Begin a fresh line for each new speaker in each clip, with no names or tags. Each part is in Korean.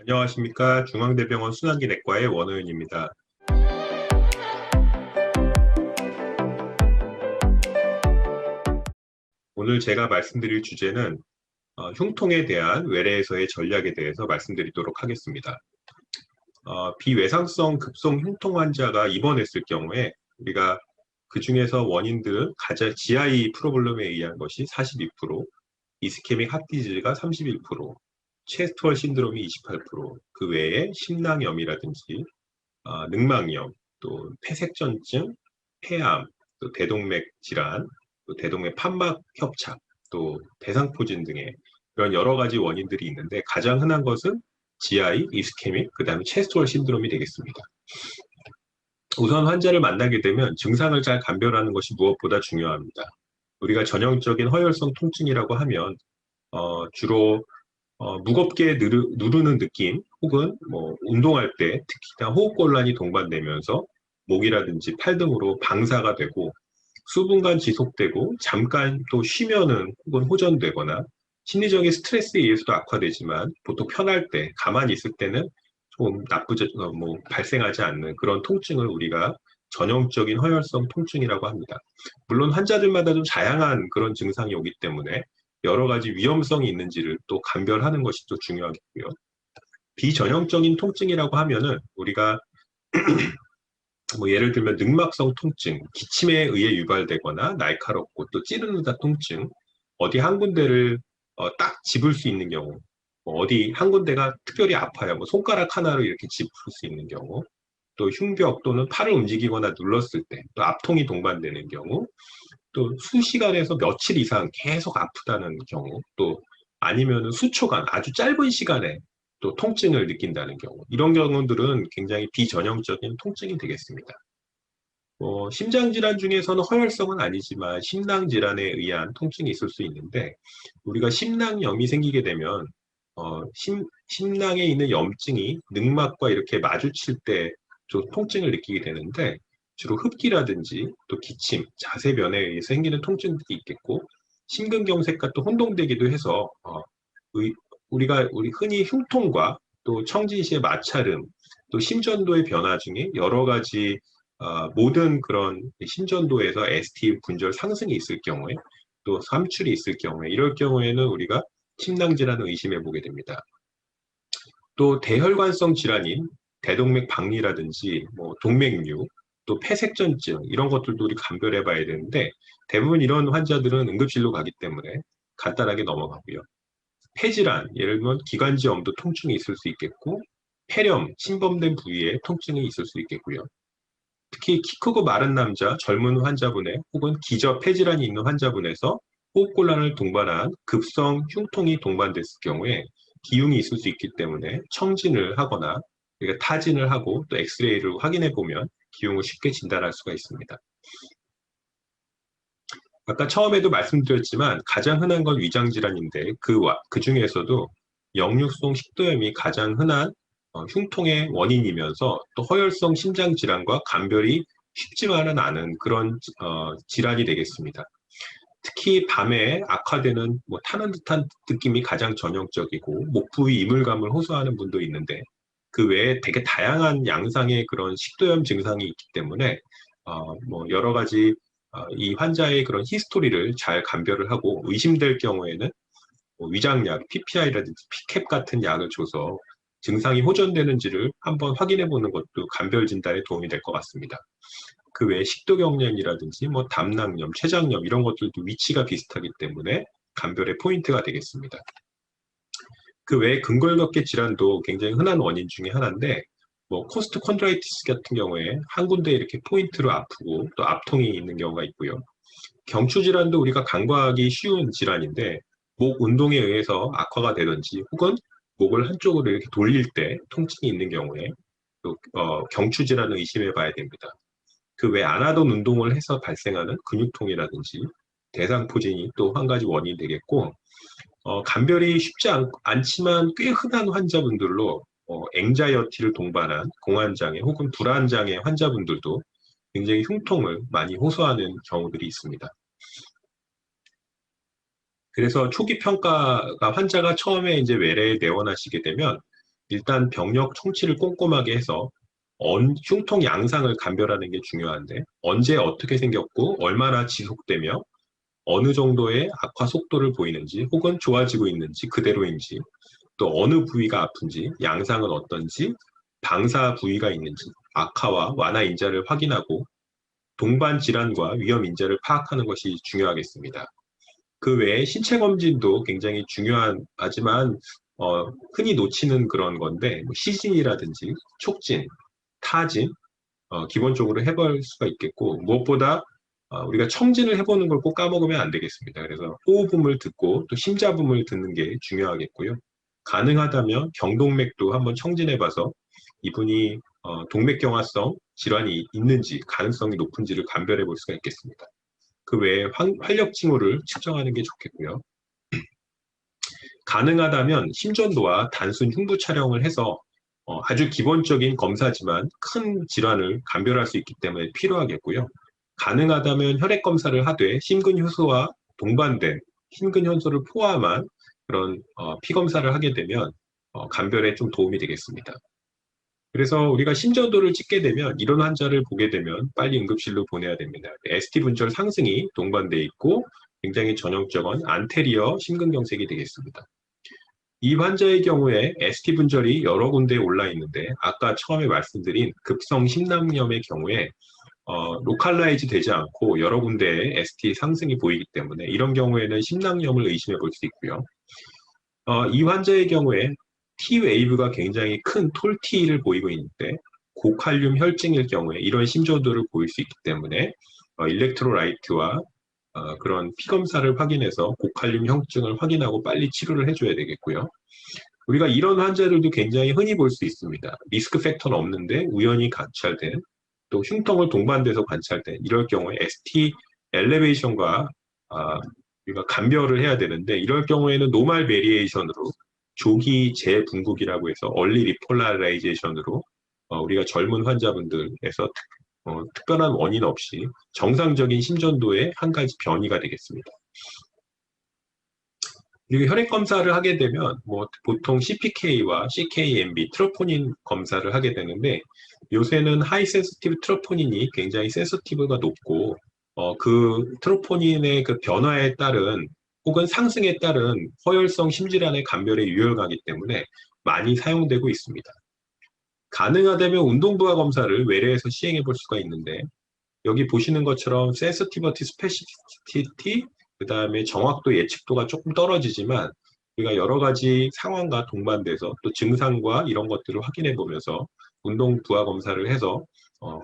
안녕하십니까. 중앙대병원 순환기내과의 원호연입니다. 오늘 제가 말씀드릴 주제는 흉통에 대한 외래에서의 전략에 대해서 말씀드리도록 하겠습니다. 비외상성 급성 흉통 환자가 입원했을 경우에 우리가 그 중에서 원인들은 가장 GI 프로블럼에 의한 것이 42%, 이스케믹 하디지가 31%, 체스트월 신드롬이 28%, 그 외에 심낭염이라든지 늑막염, 또 폐색전증, 폐암, 또 대동맥 질환, 또 대동맥 판막 협착, 또 대상포진 등의 그런 여러 가지 원인들이 있는데 가장 흔한 것은 GI, 이스케믹, 그 다음에 체스트월 신드롬이 되겠습니다. 우선 환자를 만나게 되면 증상을 잘 감별하는 것이 무엇보다 중요합니다. 우리가 전형적인 허혈성 통증이라고 하면 주로 무겁게 누르는 느낌 혹은 뭐 운동할 때 특히나 호흡곤란이 동반되면서 목이라든지 팔 등으로 방사가 되고 수분간 지속되고 잠깐 또 쉬면은 혹은 호전되거나 심리적인 스트레스에 의해서도 악화되지만 보통 편할 때 가만히 있을 때는 좀 나쁘지 뭐 발생하지 않는 그런 통증을 우리가 전형적인 허혈성 통증이라고 합니다. 물론 환자들마다 좀 다양한 그런 증상이 오기 때문에 여러 가지 위험성이 있는지를 또 감별하는 것이 또 중요하겠고요. 비전형적인 통증이라고 하면은 우리가 뭐 예를 들면 늑막성 통증, 기침에 의해 유발되거나 날카롭고 또 찌르는다 통증, 어디 한 군데를 딱 집을 수 있는 경우, 뭐 어디 한 군데가 특별히 아파요. 뭐 손가락 하나로 이렇게 짚을 수 있는 경우, 또 흉벽 또는 팔을 움직이거나 눌렀을 때, 또 압통이 동반되는 경우, 또 수시간에서 며칠 이상 계속 아프다는 경우, 또 아니면 수초간 아주 짧은 시간에 또 통증을 느낀다는 경우, 이런 경우들은 굉장히 비전형적인 통증이 되겠습니다. 심장질환 중에서는 허혈성은 아니지만 심낭질환에 의한 통증이 있을 수 있는데 우리가 심낭염이 생기게 되면 심낭에 있는 염증이 늑막과 이렇게 마주칠 때 좀 통증을 느끼게 되는데 주로 흡기라든지 또 기침, 자세 변화에 의해서 생기는 통증들이 있겠고 심근경색과 또 혼동되기도 해서 우리 흔히 흉통과 또 청진시의 마찰음, 또 심전도의 변화 중에 여러 가지 모든 그런 심전도에서 ST 분절 상승이 있을 경우에 또 삼출이 있을 경우에 이럴 경우에는 우리가 심낭질환을 의심해 보게 됩니다. 또 대혈관성 질환인 대동맥 박리라든지 뭐 동맥류, 또 폐색전증 이런 것들도 우리 감별해 봐야 되는데 대부분 이런 환자들은 응급실로 가기 때문에 간단하게 넘어가고요. 폐질환, 예를 들면 기관지염도 통증이 있을 수 있겠고 폐렴, 침범된 부위에 통증이 있을 수 있겠고요. 특히 키 크고 마른 남자, 젊은 환자분의 혹은 기저 폐질환이 있는 환자분에서 호흡곤란을 동반한 급성 흉통이 동반됐을 경우에 기흉이 있을 수 있기 때문에 청진을 하거나 그러니까 타진을 하고 또 엑스레이를 확인해 보면 기흉을 쉽게 진단할 수가 있습니다. 아까 처음에도 말씀드렸지만 가장 흔한 건 위장질환인데 그 중에서도 역류성 식도염이 가장 흔한 흉통의 원인이면서 또 허혈성 심장질환과 감별이 쉽지만은 않은 그런 질환이 되겠습니다. 특히 밤에 악화되는 뭐 타는 듯한 느낌이 가장 전형적이고 목 부위 이물감을 호소하는 분도 있는데 그 외에 되게 다양한 양상의 그런 식도염 증상이 있기 때문에 뭐 여러 가지 이 환자의 그런 히스토리를 잘 감별을 하고 의심될 경우에는 뭐 위장약, PPI라든지 피캡 같은 약을 줘서 증상이 호전되는지를 한번 확인해 보는 것도 감별 진단에 도움이 될 것 같습니다. 그 외에 식도경련이라든지 뭐 담낭염, 췌장염 이런 것들도 위치가 비슷하기 때문에 감별의 포인트가 되겠습니다. 그 외에 근골격계 질환도 굉장히 흔한 원인 중에 하나인데 뭐 코스트 콘드라이티스 같은 경우에 한 군데 이렇게 포인트로 아프고 또 압통이 있는 경우가 있고요. 경추 질환도 우리가 간과하기 쉬운 질환인데 목 운동에 의해서 악화가 되든지 혹은 목을 한쪽으로 이렇게 돌릴 때 통증이 있는 경우에 또 경추 질환을 의심해 봐야 됩니다. 그 외 안 하던 운동을 해서 발생하는 근육통이라든지 대상포진이 또 한 가지 원인이 되겠고 감별이 쉽지 않지만 꽤 흔한 환자분들로 앵자이어티를 동반한 공황장애 혹은 불안장애 환자분들도 굉장히 흉통을 많이 호소하는 경우들이 있습니다. 그래서 초기 평가가 환자가 처음에 이제 외래에 내원하시게 되면 일단 병력 청취를 꼼꼼하게 해서 흉통 양상을 감별하는 게 중요한데 언제 어떻게 생겼고 얼마나 지속되며 어느 정도의 악화 속도를 보이는지 혹은 좋아지고 있는지 그대로인지 또 어느 부위가 아픈지 양상은 어떤지 방사 부위가 있는지 악화와 완화 인자를 확인하고 동반 질환과 위험 인자를 파악하는 것이 중요하겠습니다. 그 외에 신체 검진도 굉장히 중요하지만 흔히 놓치는 그런 건데 뭐 시진이라든지 촉진, 타진 기본적으로 해볼 수가 있겠고 무엇보다 우리가 청진을 해보는 걸 꼭 까먹으면 안 되겠습니다. 그래서 호흡음을 듣고 또 심자음을 듣는 게 중요하겠고요. 가능하다면 경동맥도 한번 청진해봐서 이분이 동맥경화성 질환이 있는지 가능성이 높은지를 감별해 볼 수가 있겠습니다. 그 외에 활력 징후를 측정하는 게 좋겠고요. 가능하다면 심전도와 단순 흉부 촬영을 해서 아주 기본적인 검사지만 큰 질환을 감별할 수 있기 때문에 필요하겠고요. 가능하다면 혈액 검사를 하되 심근효소와 동반된 심근효소를 포함한 그런 피 검사를 하게 되면 감별에 좀 도움이 되겠습니다. 그래서 우리가 심전도를 찍게 되면 이런 환자를 보게 되면 빨리 응급실로 보내야 됩니다. ST 분절 상승이 동반돼 있고 굉장히 전형적인 안테리어 심근경색이 되겠습니다. 이 환자의 경우에 ST 분절이 여러 군데에 올라 있는데 아까 처음에 말씀드린 급성 심낭염의 경우에 로컬라이즈 되지 않고 여러 군데에 ST 상승이 보이기 때문에 이런 경우에는 심낭염을 의심해 볼 수 있고요. 이 환자의 경우에 T 웨이브가 굉장히 큰 톨T를 보이고 있는데 고칼륨 혈증일 경우에 이런 심전도를 보일 수 있기 때문에 일렉트로라이트와 그런 피 검사를 확인해서 고칼륨 혈증을 확인하고 빨리 치료를 해줘야 되겠고요. 우리가 이런 환자들도 굉장히 흔히 볼 수 있습니다. 리스크 팩터는 없는데 우연히 관찰된 또 흉통을 동반돼서 관찰된 이럴 경우에 ST 엘리베이션과 우리가 감별을 해야 되는데 이럴 경우에는 노멀 베리에이션으로 조기 재분국이라고 해서 얼리 리폴라라이제이션으로 우리가 젊은 환자분들에서 특별한 원인 없이 정상적인 심전도의 한 가지 변이가 되겠습니다. 그리고 혈액 검사를 하게 되면 뭐 보통 CPK와 CKMB, 트로포닌 검사를 하게 되는데 요새는 하이 센시티브 트로포닌이 굉장히 센시티브가 높고 그 트로포닌의 그 변화에 따른 혹은 상승에 따른 허혈성 심질환의 감별에 유효하기 때문에 많이 사용되고 있습니다. 가능하다면 운동부하 검사를 외래에서 시행해 볼 수가 있는데 여기 보시는 것처럼 센시티비티, 스페시피시티, 그 다음에 정확도, 예측도가 조금 떨어지지만 우리가 여러 가지 상황과 동반돼서 또 증상과 이런 것들을 확인해 보면서 운동 부하 검사를 해서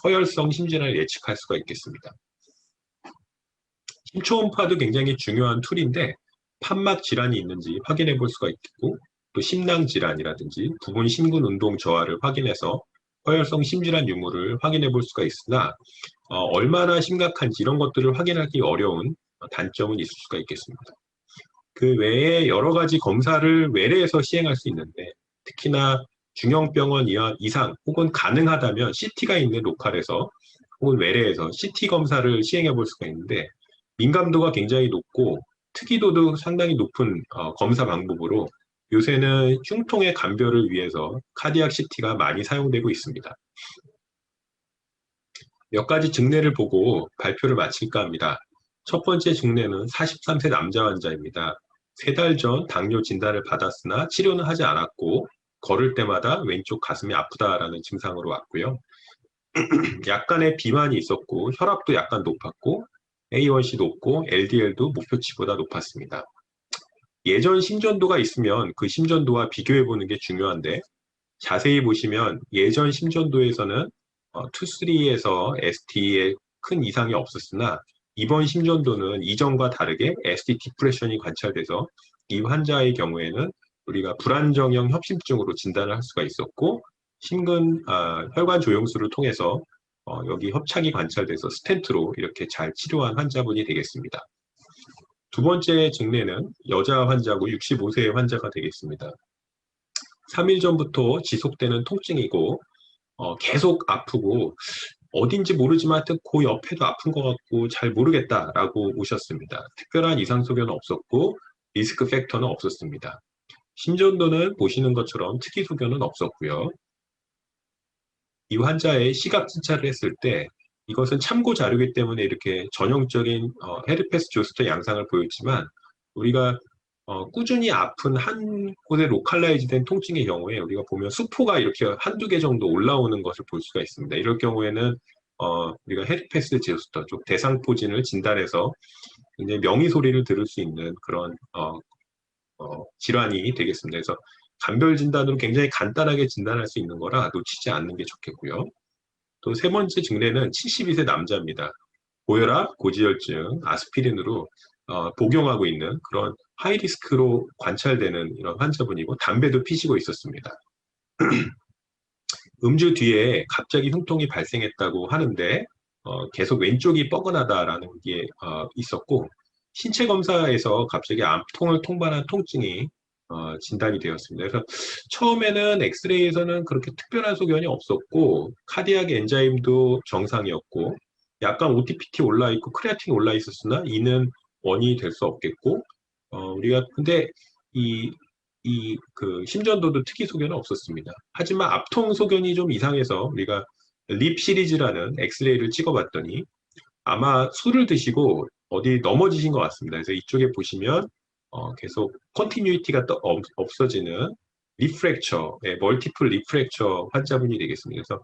허혈성 심진환을 예측할 수가 있겠습니다. 심초음파도 굉장히 중요한 툴인데 판막 질환이 있는지 확인해 볼 수가 있고 또 심낭 질환이라든지 부분 심근 운동 저하를 확인해서 허혈성 심질환 유무를 확인해 볼 수가 있으나 얼마나 심각한지 이런 것들을 확인하기 어려운 단점은 있을 수가 있겠습니다. 그 외에 여러 가지 검사를 외래에서 시행할 수 있는데 특히나 중형병원 이상 혹은 가능하다면 CT가 있는 로컬에서 혹은 외래에서 CT 검사를 시행해 볼 수가 있는데 민감도가 굉장히 높고 특이도도 상당히 높은 검사 방법으로 요새는 흉통의 감별을 위해서 카디악 CT가 많이 사용되고 있습니다. 몇 가지 증례를 보고 발표를 마칠까 합니다. 첫 번째 증례는 43세 남자 환자입니다. 3달 전 당뇨 진단을 받았으나 치료는 하지 않았고 걸을 때마다 왼쪽 가슴이 아프다라는 증상으로 왔고요. 약간의 비만이 있었고 혈압도 약간 높았고 A1C 높고 LDL도 목표치보다 높았습니다. 예전 심전도가 있으면 그 심전도와 비교해 보는 게 중요한데 자세히 보시면 예전 심전도에서는 2, 3에서 ST에 큰 이상이 없었으나 이번 심전도는 이전과 다르게 ST 디프레션이 관찰돼서 이 환자의 경우에는 우리가 불안정형 협심증으로 진단을 할 수가 있었고 혈관 조영술을 통해서 여기 협착이 관찰돼서 스텐트로 이렇게 잘 치료한 환자분이 되겠습니다. 두 번째 증례는 여자 환자고 65세의 환자가 되겠습니다. 3일 전부터 지속되는 통증이고 계속 아프고 어딘지 모르지만 하여튼 그 옆에도 아픈 것 같고 잘 모르겠다라고 오셨습니다. 특별한 이상 소견은 없었고 리스크 팩터는 없었습니다. 심전도는 보시는 것처럼 특이 소견은 없었고요. 이 환자의 시각 진찰을 했을 때 이것은 참고 자료이기 때문에 이렇게 전형적인 헤르페스 조스터 양상을 보였지만 우리가 꾸준히 아픈 한 곳에 로컬라이즈된 통증의 경우에 우리가 보면 수포가 이렇게 한두 개 정도 올라오는 것을 볼 수가 있습니다. 이럴 경우에는 우리가 헤르페스 조스터 쪽 대상포진을 진단해서 굉장히 명의 소리를 들을 수 있는 그런 질환이 되겠습니다. 그래서 간별 진단으로 굉장히 간단하게 진단할 수 있는 거라 놓치지 않는 게 좋겠고요. 또 세 번째 증례는 72세 남자입니다. 고혈압, 고지혈증, 아스피린으로 복용하고 있는 그런 하이리스크로 관찰되는 이런 환자분이고 담배도 피시고 있었습니다. 음주 뒤에 갑자기 흉통이 발생했다고 하는데 계속 왼쪽이 뻐근하다라는 게 있었고 신체 검사에서 갑자기 암통을 통반한 통증이 진단이 되었습니다. 그래서 처음에는 엑스레이에서는 그렇게 특별한 소견이 없었고 카디악 엔자임도 정상이었고 약간 OTPT 올라 있고 크레아틴이 올라 있었으나 이는 원인이 될 수 없겠고 우리가 근데 그 심전도도 특이 소견은 없었습니다. 하지만 앞통 소견이 좀 이상해서 우리가 립 시리즈라는 엑스레이를 찍어봤더니 아마 술을 드시고 어디 넘어지신 것 같습니다. 그래서 이쪽에 보시면 계속 컨티뉴이티가 없어지는 리프랙처, 멀티플 리프랙처 환자분이 되겠습니다. 그래서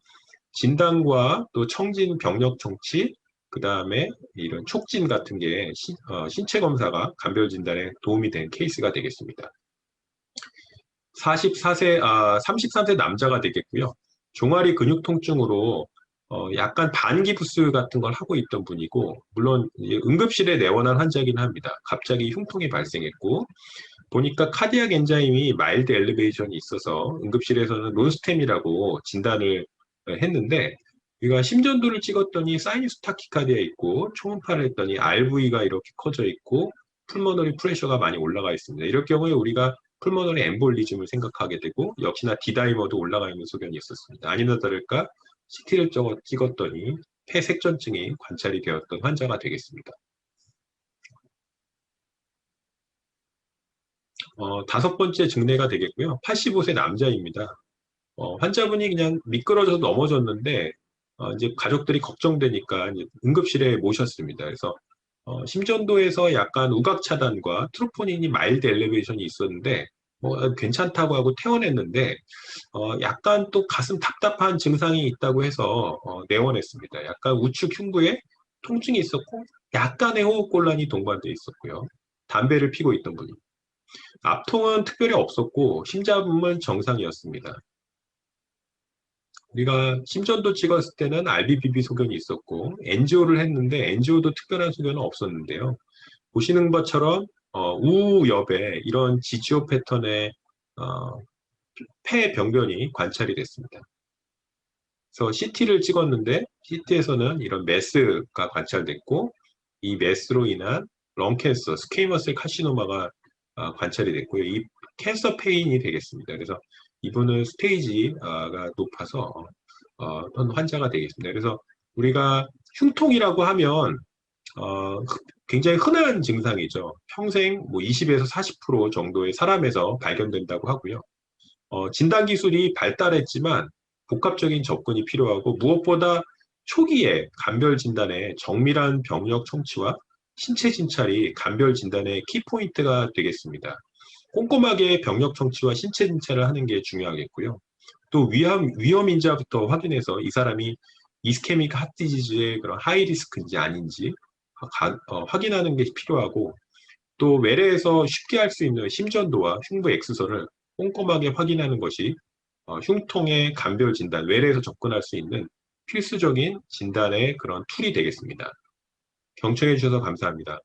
진단과 또 청진 병력 정치, 그 다음에 이런 촉진 같은 게 신체 검사가 간별 진단에 도움이 된 케이스가 되겠습니다. 33세 남자가 되겠고요. 종아리 근육 통증으로 약간 반기부스 같은 걸 하고 있던 분이고, 물론 응급실에 내원한 환자이긴 합니다. 갑자기 흉통이 발생했고, 보니까 카디악 엔자임이 마일드 엘리베이션이 있어서 응급실에서는 론스템이라고 진단을 했는데, 우리가 심전도를 찍었더니 사이니스 타키카디아 있고, 초음파를 했더니 RV가 이렇게 커져 있고, 풀모너리 프레셔가 많이 올라가 있습니다. 이럴 경우에 우리가 풀모너리 엠볼리즘을 생각하게 되고 역시나 D다이머도 올라가 있는 소견이 있었습니다. 아니나 다를까 CT를 찍었더니 폐색전증이 관찰이 되었던 환자가 되겠습니다. 다섯 번째 증례가 되겠고요. 85세 남자입니다. 환자분이 그냥 미끄러져서 넘어졌는데 이제 가족들이 걱정되니까 이제 응급실에 모셨습니다. 그래서 심전도에서 약간 우각 차단과 트로포닌이 마일드 엘리베이션이 있었는데 괜찮다고 하고 퇴원했는데 약간 또 가슴 답답한 증상이 있다고 해서 내원했습니다. 약간 우측 흉부에 통증이 있었고 약간의 호흡곤란이 동반돼 있었고요. 담배를 피고 있던 분이. 압통은 특별히 없었고 심잡음은 정상이었습니다. 우리가 심전도 찍었을 때는 RBBB 소견이 있었고 엔지오를 했는데 엔지오도 특별한 소견은 없었는데요. 보시는 것처럼 우엽에 이런 지지오 패턴의 폐 병변이 관찰이 됐습니다. 그래서 CT를 찍었는데 CT에서는 이런 메스가 관찰됐고 이 메스로 인한 렁캔서, 스퀘이머스 카시노마가 관찰이 됐고요. 이 캔서 페인이 되겠습니다. 그래서 이분은 스테이지가 높아서 환자가 되겠습니다. 그래서 우리가 흉통이라고 하면 굉장히 흔한 증상이죠. 평생 뭐 20에서 40% 정도의 사람에서 발견된다고 하고요. 진단 기술이 발달했지만 복합적인 접근이 필요하고 무엇보다 초기에 간별 진단에 정밀한 병력 청취와 신체 진찰이 간별 진단의 키포인트가 되겠습니다. 꼼꼼하게 병력 청취와 신체 진찰을 하는 게 중요하겠고요. 또 위험 인자부터 확인해서 이 사람이 이스케믹 핫디지즈의 그런 하이 리스크인지 아닌지 확인하는 게 필요하고 또 외래에서 쉽게 할 수 있는 심전도와 흉부 X선을 꼼꼼하게 확인하는 것이 흉통의 간별 진단, 외래에서 접근할 수 있는 필수적인 진단의 그런 툴이 되겠습니다. 경청해 주셔서 감사합니다.